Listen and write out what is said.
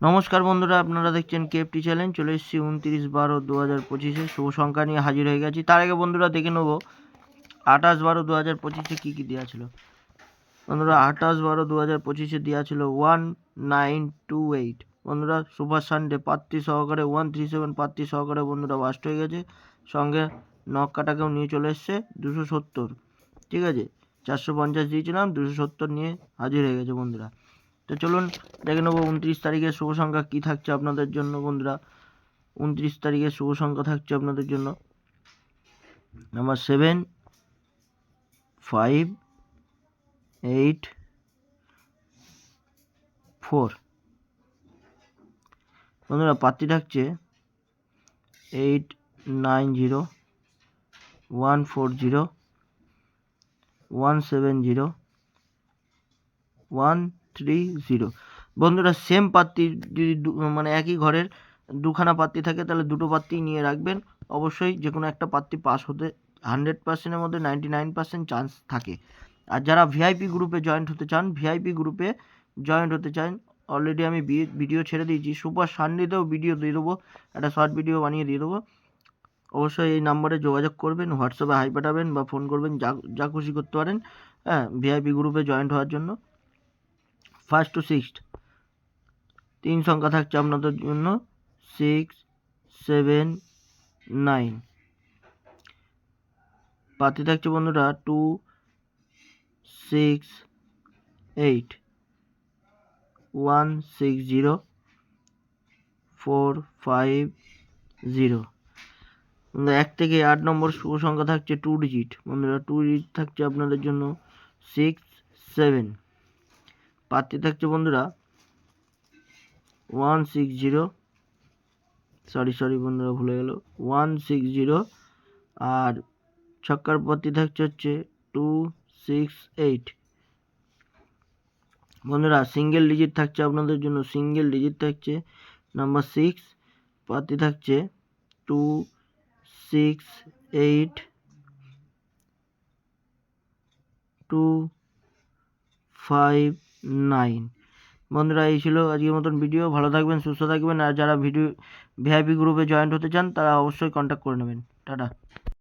নমস্কার বন্ধুরা, আপনারা দেখছেন কেএফটি চ্যানেল। চলে এসেছি 29/12/2025 শুভ সংখ্যা নিয়ে হাজির হয়ে গেছি। তার আগে বন্ধুরা দেখে নেব 28/12/2025 কী কী দেওয়া ছিল। বন্ধুরা 28/12/2025 দেওয়া ছিল 1928। বন্ধুরা সুপার সানডে পাত্রী সহকারে 137 পাত্রী সহকারে বন্ধুরা বাস্ট হয়ে গেছে। সঙ্গে নখ কাটাকেও নিয়ে চলে এসছে 270। ঠিক আছে, 450 দিয়েছিলাম, 270 নিয়ে হাজির হয়ে গেছে বন্ধুরা। তো চলুন দেখে নেবো 29 তারিখের শুভ সংখ্যা কী থাকছে আপনাদের জন্য। বন্ধুরা 29 তারিখের শুভ সংখ্যা থাকছে আপনাদের জন্য নাম্বার 7, 5, 8, 4। বন্ধুরা পাত্রী থাকছে 890, 140, 170, 130। বন্ধুরা সেম পাত্রী যদি মানে একই ঘরের দুখানা পাত্রী থাকে তাহলে দুটো পাত্রী নিয়ে রাখবেন। অবশ্যই যে কোনো একটা পাত্রী পাস হতে 100%-এর মধ্যে 99% চান্স থাকে। আর যারা ভিআইপি গ্রুপে জয়েন্ট হতে চান, অলরেডি আমি ভিডিও ছেড়ে দিয়েছি। সুপার সানডেতেও ভিডিও দিয়ে দেবো, একটা শর্ট ভিডিও বানিয়ে দিয়ে দেবো। অবশ্যই এই নাম্বারে যোগাযোগ করবেন, হোয়াটসঅ্যাপে হাই পাঠাবেন বা ফোন করবেন, যা খুশি করতে পারেন। হ্যাঁ, ভিআইপি গ্রুপে জয়েন্ট হওয়ার জন্য 1st to 6th 3 সংখ্যা থাকছে আপনাদের জন্য 6, 7, 9। পাত্রী থাকছে বন্ধুরা 2, 6, 8, 160, 4, 5, 0। 1 থেকে 8 নম্বর শুভ সংখ্যা থাকছে 2 ডিজিট। বন্ধুরা 2 ডিজিট থাকছে আপনাদের জন্য 6, 7। পাত্রী থাকছে বন্ধুরা 160, সরি বন্ধুরা ভুলে গেল, 160। আর ছক্কার পাত্রী থাকছে হচ্ছে 2, 6, 8। বন্ধুরা সিঙ্গেল ডিজিট থাকছে আপনাদের জন্য, সিঙ্গেল ডিজিট থাকছে নাম্বার 6। পাত্রী থাকছে 2, 6, 8, 2, 5, 9। বন্ধুরা এই ছিল আজকের মতন ভিডিও। ভালো থাকবেন, সুস্থ থাকবেন। আর যারা ভিআইপি গ্রুপে জয়েন্ট হতে চান তারা অবশ্যই কন্ট্যাক্ট করে নেবেন। টাটা।